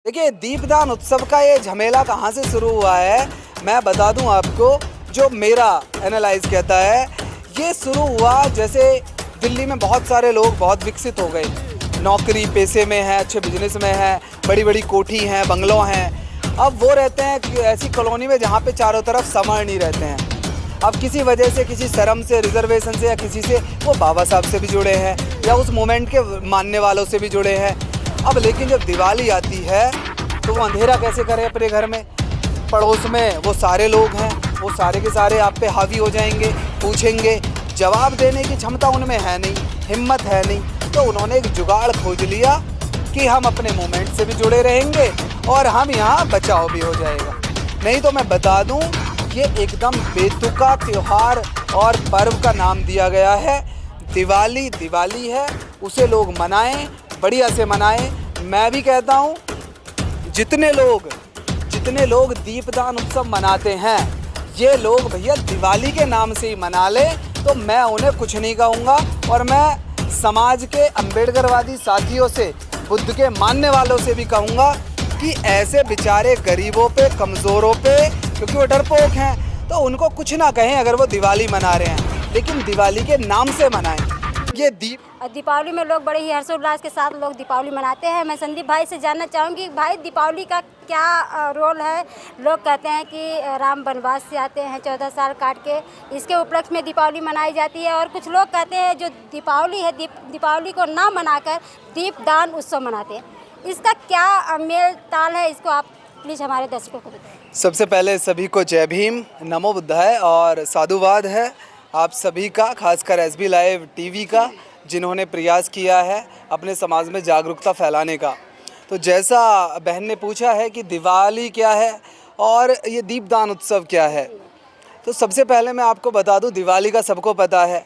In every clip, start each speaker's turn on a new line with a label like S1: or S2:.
S1: देखिए, दीपदान उत्सव का ये झमेला कहाँ से शुरू हुआ है, मैं बता दूं आपको। जो मेरा एनालाइज कहता है, ये शुरू हुआ जैसे दिल्ली में बहुत सारे लोग बहुत विकसित हो गए, नौकरी पेशे में हैं, अच्छे बिजनेस में हैं, बड़ी बड़ी कोठी हैं, बंगलों हैं। अब वो रहते हैं कि ऐसी कॉलोनी में जहाँ पे चारों तरफ समर नहीं रहते हैं। अब किसी वजह से, किसी शर्म से, रिजर्वेशन से या किसी से, वो बाबा साहब से भी जुड़े हैं या उस मोमेंट के मानने वालों से भी जुड़े हैं। अब लेकिन जब दिवाली आती है तो वो अंधेरा कैसे करें अपने घर में। पड़ोस में वो सारे लोग हैं, वो सारे के सारे आप पे हावी हो जाएंगे, पूछेंगे, जवाब देने की क्षमता उनमें है नहीं, हिम्मत है नहीं। तो उन्होंने एक जुगाड़ खोज लिया कि हम अपने मोमेंट से भी जुड़े रहेंगे और हम यहाँ बचाव भी हो जाएगा। नहीं तो मैं बता दूँ, ये एकदम बेतुका त्यौहार और पर्व का नाम दिया गया है। दिवाली दिवाली है, उसे लोग मनाएं, बढ़िया से मनाएं। मैं भी कहता हूँ, जितने लोग दीपदान उत्सव मनाते हैं, ये लोग भैया दिवाली के नाम से ही मना ले, तो मैं उन्हें कुछ नहीं कहूँगा। और मैं समाज के अम्बेडकरवादी साथियों से, बुद्ध के मानने वालों से भी कहूँगा कि ऐसे बेचारे गरीबों पे, कमज़ोरों पे, क्योंकि वो डरपोक हैं, तो उनको कुछ ना कहें अगर वो दिवाली मना रहे हैं, लेकिन दिवाली के नाम से मनाएं। ये
S2: दीपावली में लोग बड़े ही हर्षोल्लास के साथ लोग दीपावली मनाते हैं। मैं संदीप भाई से जानना चाहूँगी, भाई दीपावली का क्या रोल है। लोग कहते हैं कि राम वनवास से आते हैं, 14 साल काट के, इसके उपलक्ष्य में दीपावली मनाई जाती है। और कुछ लोग कहते हैं जो दीपावली है, दीपावली को ना मनाकर दीपदान उत्सव मनाते हैं। इसका क्या मेल ताल है, इसको आप प्लीज़ हमारे दर्शकों को बताएं।
S1: सबसे पहले सभी को जय भीम, नमो बुद्धाय और साधुवाद है आप सभी का, खासकर एसबी लाइव टीवी का, जिन्होंने प्रयास किया है अपने समाज में जागरूकता फैलाने का। तो जैसा बहन ने पूछा है कि दिवाली क्या है और ये दीपदान उत्सव क्या है, तो सबसे पहले मैं आपको बता दूं, दिवाली का सबको पता है।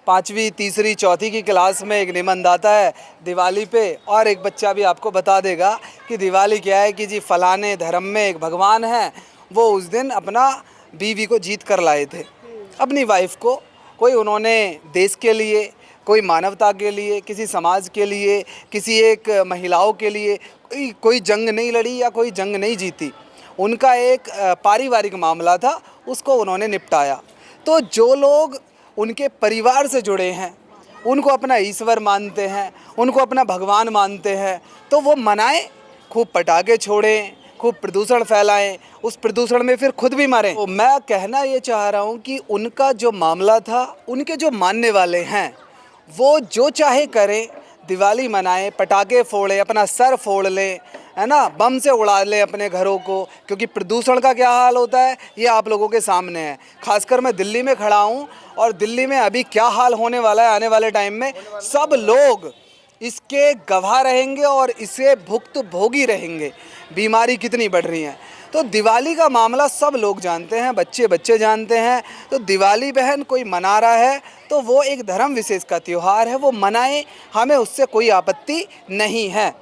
S1: 5वीं, तीसरी, चौथी की क्लास में एक निबंध आता है दिवाली पे, और एक बच्चा भी आपको बता देगा कि दिवाली क्या है। कि जी फलाने धर्म में एक भगवान है, वो उस दिन अपना बीवी को जीत कर लाए थे, अपनी वाइफ को। कोई उन्होंने देश के लिए, कोई मानवता के लिए, किसी समाज के लिए, किसी एक महिलाओं के लिए कोई जंग नहीं लड़ी या कोई जंग नहीं जीती। उनका एक पारिवारिक मामला था, उसको उन्होंने निपटाया। तो जो लोग उनके परिवार से जुड़े हैं, उनको अपना ईश्वर मानते हैं, उनको अपना भगवान मानते हैं, तो वो मनाएं, खूब पटाखे छोड़ें, खूब प्रदूषण फैलाएं, उस प्रदूषण में फिर खुद भी मरें। तो मैं कहना ये चाह रहा हूँ कि उनका जो मामला था, उनके जो मानने वाले हैं, वो जो चाहे करें, दिवाली मनाएं, पटाखे फोड़ें, अपना सर फोड़ लें, है ना, बम से उड़ा लें अपने घरों को। क्योंकि प्रदूषण का क्या हाल होता है ये आप लोगों के सामने है। खासकर मैं दिल्ली में खड़ा हूँ और दिल्ली में अभी क्या हाल होने वाला है आने वाले टाइम में, सब लोग इसके गवाह रहेंगे और इसे भुक्तभोगी रहेंगे। बीमारी कितनी बढ़ रही है। तो दिवाली का मामला सब लोग जानते हैं, बच्चे जानते हैं। तो दिवाली बहन कोई मना रहा है तो वो एक धर्म विशेष का त्यौहार है, वो मनाएं, हमें उससे कोई आपत्ति नहीं है।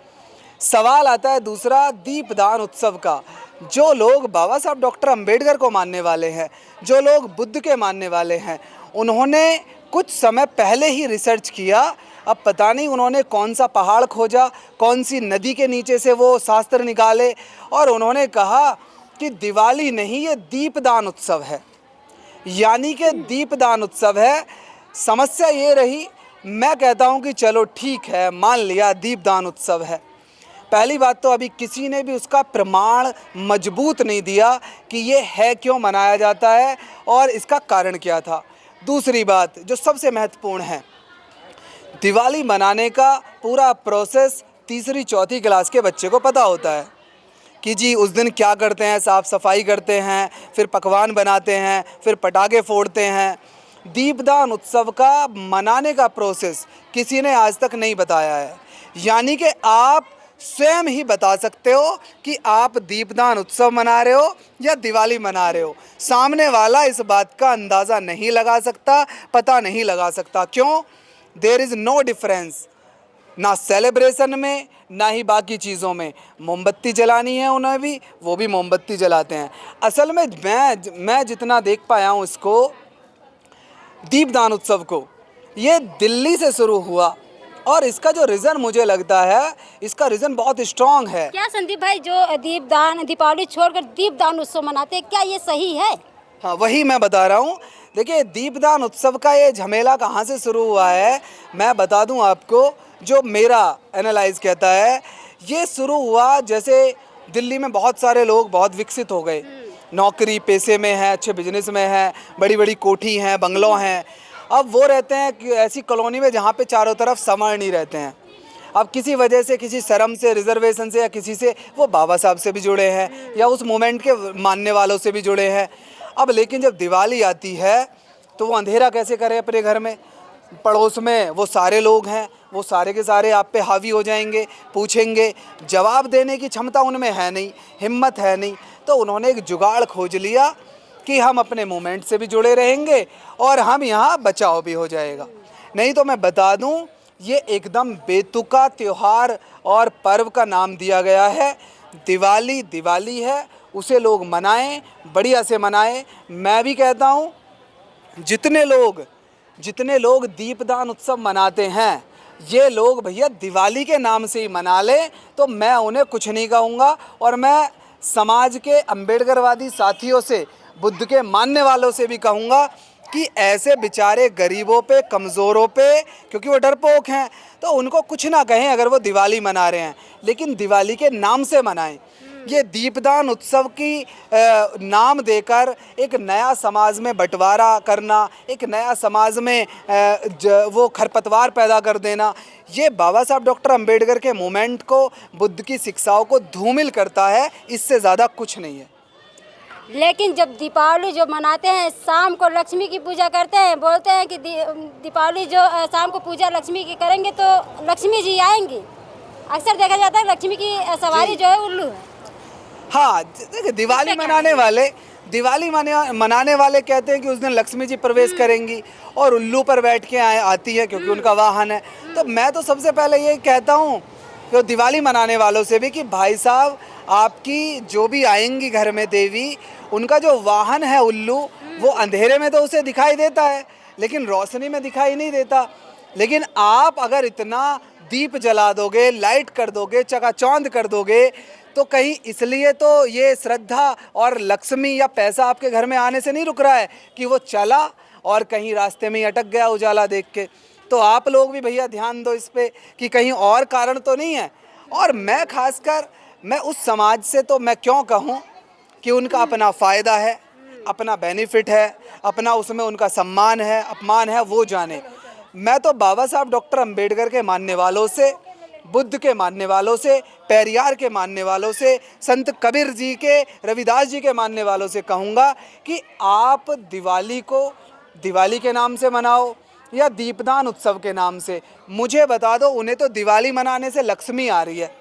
S1: सवाल आता है दूसरा, दीपदान उत्सव का। जो लोग बाबा साहब डॉक्टर अंबेडकर को मानने वाले हैं, जो लोग बुद्ध के मानने वाले हैं, उन्होंने कुछ समय पहले ही रिसर्च किया। अब पता नहीं उन्होंने कौन सा पहाड़ खोजा, कौन सी नदी के नीचे से वो शास्त्र निकाले, और उन्होंने कहा कि दिवाली नहीं, ये दीपदान उत्सव है, यानी कि दीपदान उत्सव है। समस्या ये रही, मैं कहता हूँ कि चलो ठीक है, मान लिया दीपदान उत्सव है। पहली बात तो अभी किसी ने भी उसका प्रमाण मजबूत नहीं दिया कि ये है क्यों मनाया जाता है और इसका कारण क्या था। दूसरी बात जो सबसे महत्वपूर्ण है, दिवाली मनाने का पूरा प्रोसेस तीसरी चौथी क्लास के बच्चे को पता होता है कि जी उस दिन क्या करते हैं, साफ़ सफाई करते हैं, फिर पकवान बनाते हैं, फिर पटाखे फोड़ते हैं। दीपदान उत्सव का मनाने का प्रोसेस किसी ने आज तक नहीं बताया है। यानी कि आप स्वयं ही बता सकते हो कि आप दीपदान उत्सव मना रहे हो या दिवाली मना रहे हो। सामने वाला इस बात का अंदाज़ा नहीं लगा सकता, पता नहीं लगा सकता। क्यों? देयर इज़ नो डिफरेंस, ना सेलिब्रेशन में ना ही बाकी चीज़ों में। मोमबत्ती जलानी है उन्हें भी, वो भी मोमबत्ती जलाते हैं। असल में मैं जितना देख पाया हूँ इसको, दीपदान उत्सव को, ये दिल्ली से शुरू हुआ और इसका जो रीज़न मुझे लगता है, इसका रीज़न बहुत स्ट्रॉन्ग है।
S2: क्या संदीप भाई जो दीपदान दीपावली छोड़कर दीपदान उत्सव मनाते हैं, क्या ये सही है?
S1: हाँ, वही मैं बता रहा हूँ। देखिए, दीपदान उत्सव का ये झमेला कहाँ से शुरू हुआ है, मैं बता दूँ आपको। जो मेरा एनालाइज कहता है, ये शुरू हुआ जैसे दिल्ली में बहुत सारे लोग बहुत विकसित हो गए, नौकरी पेशे में हैं, अच्छे बिजनेस में हैं, बड़ी बड़ी कोठी हैं, बंगलों हैं। अब वो रहते हैं कि ऐसी कॉलोनी में जहाँ पे चारों तरफ सवर्ण ही रहते हैं। अब किसी वजह से, किसी शर्म से, रिजर्वेशन से या किसी से, वो बाबा साहब से भी जुड़े हैं या उस मूवमेंट के मानने वालों से भी जुड़े हैं। अब लेकिन जब दिवाली आती है तो वो अंधेरा कैसे करें अपने घर में? पड़ोस में वो सारे लोग हैं, वो सारे के सारे आप पे हावी हो जाएंगे, पूछेंगे, जवाब देने की क्षमता उनमें है नहीं, हिम्मत है नहीं। तो उन्होंने एक जुगाड़ खोज लिया कि हम अपने मूवमेंट से भी जुड़े रहेंगे और हम यहाँ बचाव भी हो जाएगा। नहीं तो मैं बता दूँ, ये एकदम बेतुका त्यौहार और पर्व का नाम दिया गया है। दिवाली दिवाली है, उसे लोग मनाएं, बढ़िया से मनाएं। मैं भी कहता हूँ, जितने लोग दीपदान उत्सव मनाते हैं, ये लोग भैया दिवाली के नाम से ही मना लें, तो मैं उन्हें कुछ नहीं कहूँगा। और मैं समाज के अम्बेडकरवादी साथियों से, बुद्ध के मानने वालों से भी कहूँगा कि ऐसे बेचारे गरीबों पे, कमज़ोरों पे, क्योंकि वो डरपोक हैं, तो उनको कुछ ना कहें अगर वो दिवाली मना रहे हैं, लेकिन दिवाली के नाम से मनाएं। ये दीपदान उत्सव की नाम देकर एक नया समाज में बंटवारा करना, एक नया समाज में वो खरपतवार पैदा कर देना, ये बाबा साहब डॉक्टर अंबेडकर के मूवमेंट को, बुद्ध की शिक्षाओं को धूमिल करता है। इससे ज़्यादा कुछ नहीं है।
S2: लेकिन जब दीपावली जो मनाते हैं, शाम को लक्ष्मी की पूजा करते हैं, बोलते हैं कि दीपावली जो शाम को पूजा लक्ष्मी की करेंगे तो लक्ष्मी जी आएंगी। अक्सर देखा जाता है लक्ष्मी की सवारी जो है उल्लू है।
S1: हाँ, देखिए, दिवाली मनाने वाले कहते हैं कि उस दिन लक्ष्मी जी प्रवेश करेंगी और उल्लू पर बैठ के आती है, क्योंकि उनका वाहन है। तो मैं तो सबसे पहले ये कहता हूँ कि दिवाली मनाने वालों से भी कि भाई साहब, आपकी जो भी आएंगी घर में देवी, उनका जो वाहन है उल्लू, वो अंधेरे में तो उसे दिखाई देता है, लेकिन रोशनी में दिखाई नहीं देता। लेकिन आप अगर इतना दीप जला दोगे, लाइट कर दोगे, चकाचौंध कर दोगे, तो कहीं इसलिए तो ये श्रद्धा और लक्ष्मी या पैसा आपके घर में आने से नहीं रुक रहा है कि वो चला और कहीं रास्ते में ही अटक गया उजाला देख के। तो आप लोग भी भैया ध्यान दो इस पे कि कहीं और कारण तो नहीं है। और मैं खासकर, मैं उस समाज से तो मैं क्यों कहूँ कि उनका अपना फ़ायदा है, अपना बेनिफिट है, अपना उसमें उनका सम्मान है, अपमान है, वो जाने। मैं तो बाबा साहब डॉक्टर अंबेडकर के मानने वालों से, बुद्ध के मानने वालों से, पेरियार के मानने वालों से, संत कबीर जी के, रविदास जी के मानने वालों से कहूँगा कि आप दिवाली को दिवाली के नाम से मनाओ या दीपदान उत्सव के नाम से, मुझे बता दो, उन्हें तो दिवाली मनाने से लक्ष्मी आ रही है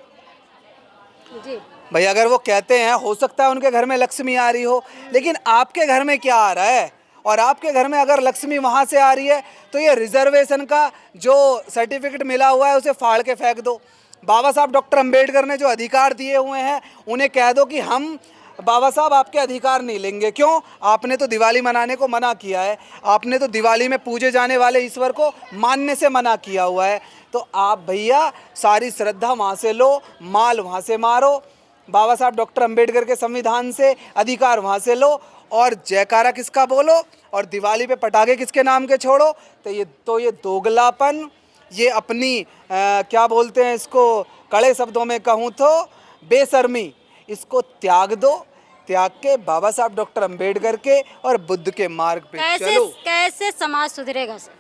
S2: जी
S1: भाई। अगर वो कहते हैं, हो सकता है उनके घर में लक्ष्मी आ रही हो, लेकिन आपके घर में क्या आ रहा है? और आपके घर में अगर लक्ष्मी वहाँ से आ रही है, तो ये रिजर्वेशन का जो सर्टिफिकेट मिला हुआ है उसे फाड़ के फेंक दो। बाबा साहब डॉक्टर अंबेडकर ने जो अधिकार दिए हुए हैं, उन्हें कह दो कि हम बाबा साहब आपके अधिकार नहीं लेंगे। क्यों? आपने तो दिवाली मनाने को मना किया है, आपने तो दिवाली में पूजे जाने वाले ईश्वर को मानने से मना किया हुआ है। तो आप भैया सारी श्रद्धा वहाँ से लो, माल वहाँ से मारो, बाबा साहब डॉक्टर अंबेडकर के संविधान से अधिकार वहाँ से लो, और जयकारा किसका बोलो और दिवाली पे पटाखे किसके नाम के छोड़ो। तो ये दोगलापन, ये अपनी क्या बोलते हैं इसको, कड़े शब्दों में कहूँ तो बेशर्मी, इसको त्याग दो। त्याग के बाबा साहब डॉक्टर अंबेडकर के और बुद्ध के मार्ग पे चलो।
S2: कैसे समाज सुधरेगा सर?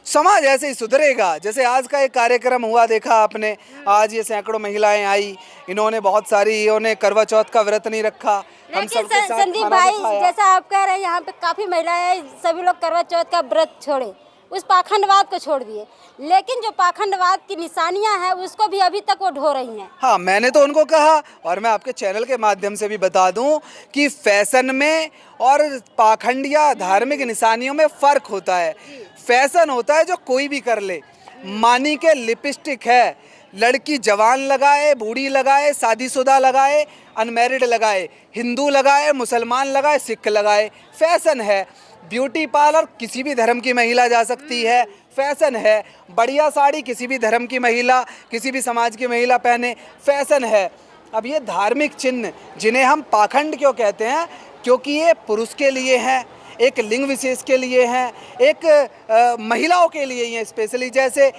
S1: समाज ऐसे ही सुधरेगा जैसे आज का एक कार्यक्रम हुआ, देखा आपने, आज ये सैकड़ों महिलाएं आई, इन्होंने बहुत सारी, इन्होंने करवा चौथ का व्रत नहीं रखा, हम सबके साथ
S2: संदीप भाई, जैसा आप कह रहे हैं, यहाँ पे काफ़ी महिलाएं, सभी लोग करवा चौथ का व्रत छोड़े, उस पाखंडवाद को छोड़ दिए, लेकिन जो पाखंडवाद की निशानियां हैं उसको भी अभी तक वो ढो रही हैं।
S1: हाँ, मैंने तो उनको कहा, और मैं आपके चैनल के माध्यम से भी बता दूं कि फैशन में और पाखंड या धार्मिक निशानियों में फ़र्क होता है। फैशन होता है जो कोई भी कर ले, मानी के लिपस्टिक है, लड़की जवान लगाए, बूढ़ी लगाए, शादीशुदा लगाए, अनमैरिड लगाए, हिंदू लगाए, मुसलमान लगाए, सिख लगाए, फैशन है। ब्यूटी पार्लर किसी भी धर्म की महिला जा सकती है, फैशन है। बढ़िया साड़ी किसी भी धर्म की महिला, किसी भी समाज की महिला पहने, फैशन है। अब ये धार्मिक चिन्ह जिन्हें हम पाखंड क्यों कहते हैं, क्योंकि ये पुरुष के लिए हैं, एक लिंग विशेष के लिए हैं, एक महिलाओं के लिए ही हैं स्पेशली। जैसे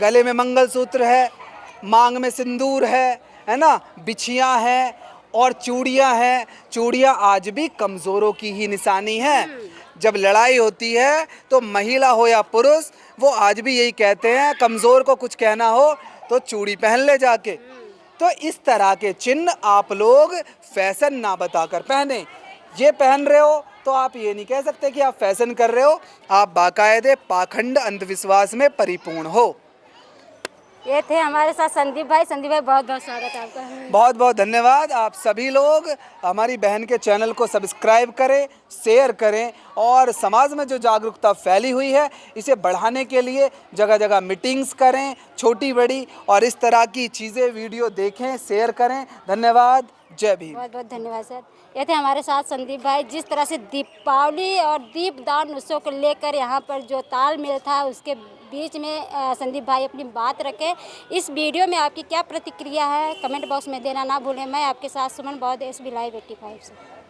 S1: गले में मंगलसूत्र है, मांग में सिंदूर है ना, बिछियाँ हैं और चूड़ियाँ हैं। चूड़ियाँ आज भी कमज़ोरों की ही निशानी है। जब लड़ाई होती है तो महिला हो या पुरुष, वो आज भी यही कहते हैं, कमज़ोर को कुछ कहना हो तो चूड़ी पहन ले जाके। तो इस तरह के चिन्ह आप लोग फैशन ना बताकर पहने। ये पहन रहे हो तो आप ये नहीं कह सकते कि आप फैशन कर रहे हो, आप बाकायदे पाखंड अंधविश्वास में परिपूर्ण हो।
S2: ये थे हमारे साथ संदीप भाई। संदीप भाई बहुत बहुत स्वागत है आपका।
S1: बहुत बहुत धन्यवाद। आप सभी लोग हमारी बहन के चैनल को सब्सक्राइब करें, शेयर करें और समाज में जो जागरूकता फैली हुई है इसे बढ़ाने के लिए जगह जगह मीटिंग्स करें, छोटी बड़ी, और इस तरह की चीज़ें वीडियो देखें, शेयर करें। धन्यवाद। जय भीम।
S2: बहुत बहुत धन्यवाद सर। ये थे हमारे साथ संदीप भाई। जिस तरह से दीपावली और दीपदान उत्सव को लेकर यहाँ पर जो तालमेल था, उसके बीच में संदीप भाई अपनी बात रखे। इस वीडियो में आपकी क्या प्रतिक्रिया है, कमेंट बॉक्स में देना ना भूलें। मैं आपके साथ सुमन बौद्ध, SB लाइव 85 से।